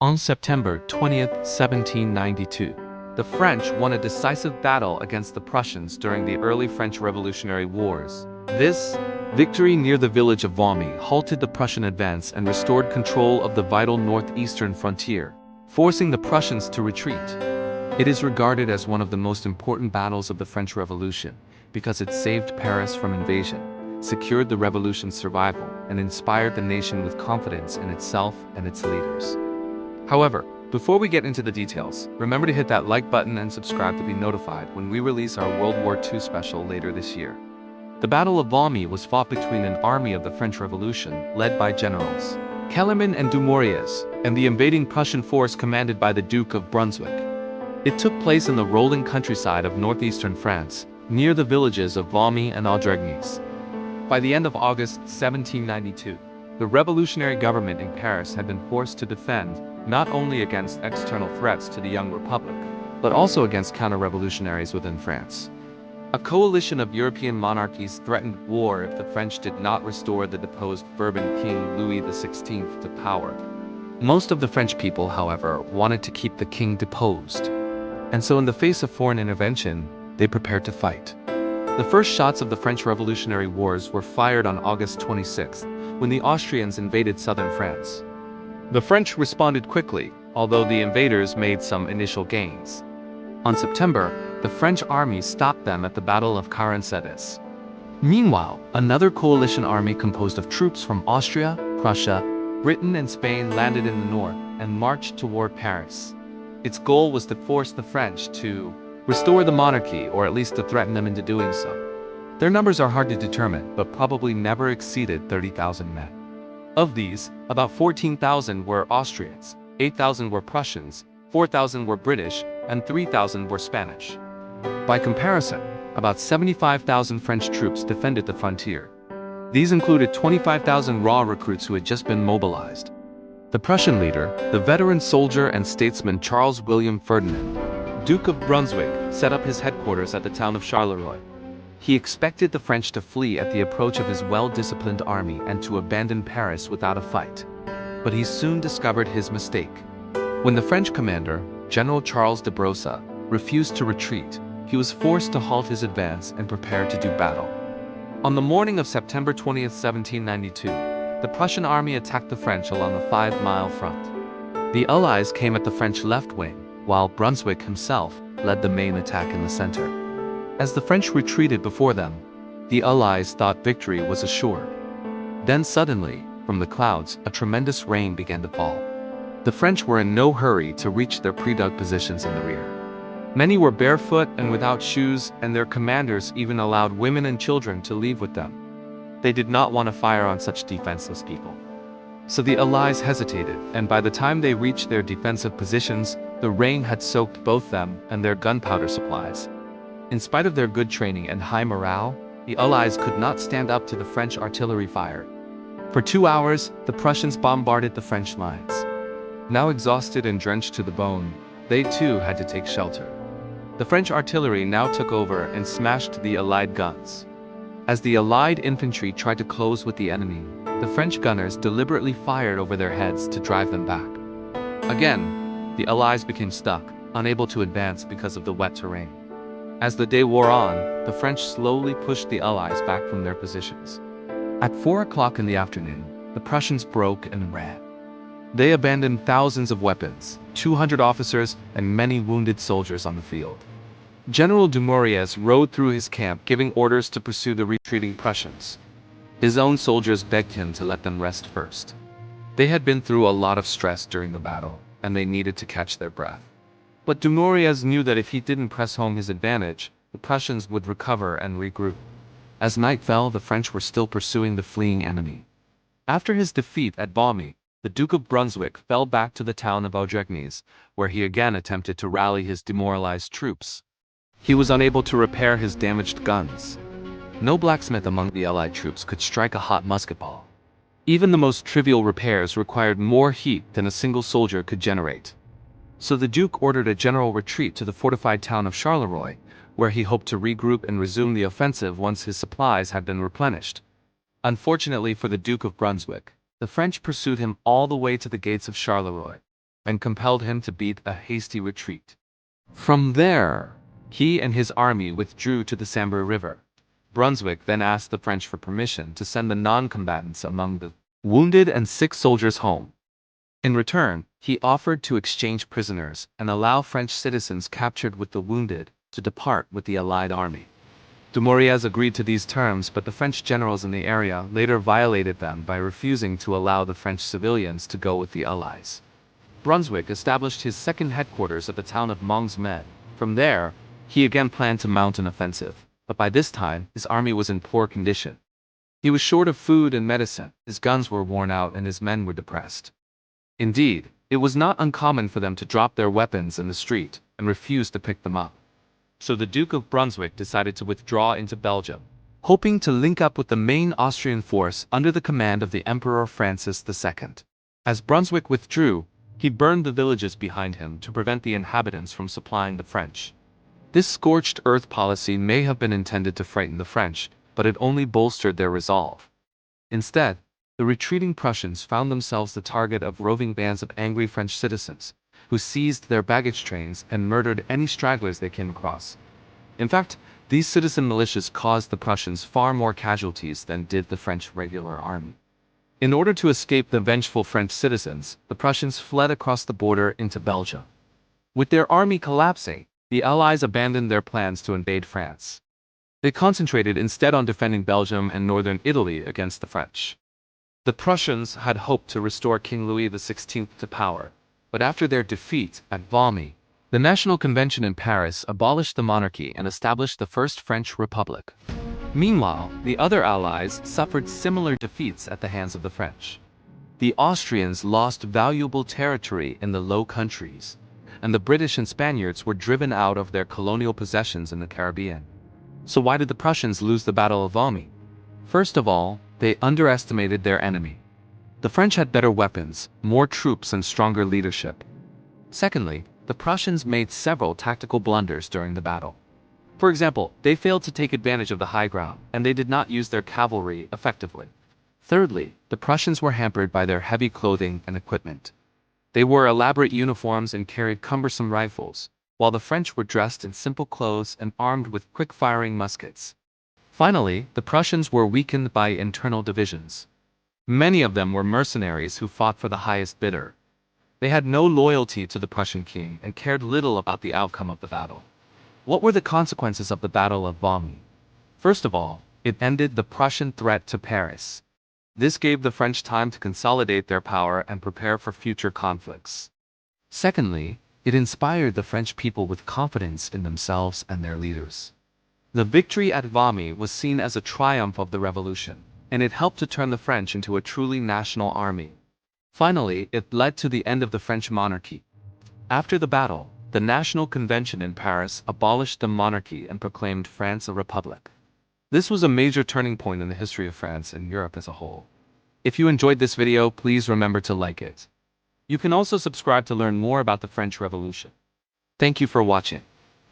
On September 20th, 1792, the French won a decisive battle against the Prussians during the early French Revolutionary Wars. This victory near the village of Valmy halted the Prussian advance and restored control of the vital northeastern frontier, forcing the Prussians to retreat. It is regarded as one of the most important battles of the French Revolution because it saved Paris from invasion, secured the revolution's survival, and inspired the nation with confidence in itself and its leaders. However, before we get into the details, remember to hit that like button and subscribe to be notified when we release our World War II special later this year. The Battle of Valmy was fought between an army of the French Revolution, led by generals Kellermann and Dumouriez, and the invading Prussian force commanded by the Duke of Brunswick. It took place in the rolling countryside of northeastern France, near the villages of Valmy and Audregnies. By the end of August 1792, the revolutionary government in Paris had been forced to defend not only against external threats to the young republic, but also against counter-revolutionaries within France. A coalition of European monarchies threatened war if the French did not restore the deposed Bourbon king Louis XVI to power. Most of the French people, however, wanted to keep the king deposed, and so in the face of foreign intervention, they prepared to fight. The first shots of the French Revolutionary Wars were fired on August 26th, when the Austrians invaded southern France. The French responded quickly, although the invaders made some initial gains. On September, the French army stopped them at the Battle of Carencettes. Meanwhile, another coalition army composed of troops from Austria, Prussia, Britain and Spain landed in the north and marched toward Paris. Its goal was to force the French to restore the monarchy, or at least to threaten them into doing so. Their numbers are hard to determine, but probably never exceeded 30,000 men. Of these, about 14,000 were Austrians, 8,000 were Prussians, 4,000 were British, and 3,000 were Spanish. By comparison, about 75,000 French troops defended the frontier. These included 25,000 raw recruits who had just been mobilized. The Prussian leader, the veteran soldier and statesman Charles William Ferdinand, Duke of Brunswick, set up his headquarters at the town of Charleroi. He expected the French to flee at the approach of his well-disciplined army and to abandon Paris without a fight. But he soon discovered his mistake. When the French commander, General Charles de Brossa, refused to retreat, he was forced to halt his advance and prepare to do battle. On the morning of September 20th, 1792, the Prussian army attacked the French along a 5-mile front. The Allies came at the French left wing, while Brunswick himself led the main attack in the center. As the French retreated before them, the Allies thought victory was assured. Then suddenly, from the clouds, a tremendous rain began to fall. The French were in no hurry to reach their pre-dug positions in the rear. Many were barefoot and without shoes, and their commanders even allowed women and children to leave with them. They did not want to fire on such defenseless people. So the Allies hesitated, and by the time they reached their defensive positions, the rain had soaked both them and their gunpowder supplies. In spite of their good training and high morale, the Allies could not stand up to the French artillery fire. For 2 hours, the Prussians bombarded the French lines. Now exhausted and drenched to the bone, they too had to take shelter. The French artillery now took over and smashed the Allied guns. As the Allied infantry tried to close with the enemy, the French gunners deliberately fired over their heads to drive them back. Again, the Allies became stuck, unable to advance because of the wet terrain. As the day wore on, the French slowly pushed the Allies back from their positions. At 4 o'clock in the afternoon, the Prussians broke and ran. They abandoned thousands of weapons, 200 officers, and many wounded soldiers on the field. General Dumouriez rode through his camp giving orders to pursue the retreating Prussians. His own soldiers begged him to let them rest first. They had been through a lot of stress during the battle, and they needed to catch their breath. But Dumouriez knew that if he didn't press home his advantage, the Prussians would recover and regroup. As night fell, the French were still pursuing the fleeing enemy. After his defeat at Valmy, the Duke of Brunswick fell back to the town of Audregnies, where he again attempted to rally his demoralized troops. He was unable to repair his damaged guns. No blacksmith among the Allied troops could strike a hot musket ball. Even the most trivial repairs required more heat than a single soldier could generate. So the Duke ordered a general retreat to the fortified town of Charleroi, where he hoped to regroup and resume the offensive once his supplies had been replenished. Unfortunately for the Duke of Brunswick, the French pursued him all the way to the gates of Charleroi. and compelled him to beat a hasty retreat. From there, he and his army withdrew to the Sambre River. Brunswick then asked the French for permission to send the non-combatants among the wounded and sick soldiers home. In return, he offered to exchange prisoners and allow French citizens captured with the wounded to depart with the Allied army. Dumouriez agreed to these terms, but the French generals in the area later violated them by refusing to allow the French civilians to go with the Allies. Brunswick established his second headquarters at the town of Mongsmed. From there, he again planned to mount an offensive, but by this time his army was in poor condition. He was short of food and medicine, his guns were worn out and his men were depressed. Indeed, it was not uncommon for them to drop their weapons in the street and refuse to pick them up. So the Duke of Brunswick decided to withdraw into Belgium, hoping to link up with the main Austrian force under the command of the Emperor Francis II. As Brunswick withdrew, he burned the villages behind him to prevent the inhabitants from supplying the French. This scorched earth policy may have been intended to frighten the French, but it only bolstered their resolve. Instead, the retreating Prussians found themselves the target of roving bands of angry French citizens, who seized their baggage trains and murdered any stragglers they came across. In fact, these citizen militias caused the Prussians far more casualties than did the French regular army. In order to escape the vengeful French citizens, the Prussians fled across the border into Belgium. With their army collapsing, the Allies abandoned their plans to invade France. They concentrated instead on defending Belgium and northern Italy against the French. The Prussians had hoped to restore King Louis XVI to power, but after their defeat at Valmy, the National Convention in Paris abolished the monarchy and established the First French Republic. Meanwhile, the other allies suffered similar defeats at the hands of the French. The Austrians lost valuable territory in the Low Countries, and the British and Spaniards were driven out of their colonial possessions in the Caribbean. So why did the Prussians lose the Battle of Valmy? First of all, they underestimated their enemy. The French had better weapons, more troops and stronger leadership. Secondly, the Prussians made several tactical blunders during the battle. For example, they failed to take advantage of the high ground, and they did not use their cavalry effectively. Thirdly, the Prussians were hampered by their heavy clothing and equipment. They wore elaborate uniforms and carried cumbersome rifles, while the French were dressed in simple clothes and armed with quick-firing muskets. Finally, the Prussians were weakened by internal divisions. Many of them were mercenaries who fought for the highest bidder. They had no loyalty to the Prussian king and cared little about the outcome of the battle. What were the consequences of the Battle of Valmy? First of all, it ended the Prussian threat to Paris. This gave the French time to consolidate their power and prepare for future conflicts. Secondly, it inspired the French people with confidence in themselves and their leaders. The victory at Valmy was seen as a triumph of the revolution, and it helped to turn the French into a truly national army. Finally, it led to the end of the French monarchy. After the battle, the National Convention in Paris abolished the monarchy and proclaimed France a republic. This was a major turning point in the history of France and Europe as a whole. If you enjoyed this video, please remember to like it. You can also subscribe to learn more about the French Revolution. Thank you for watching.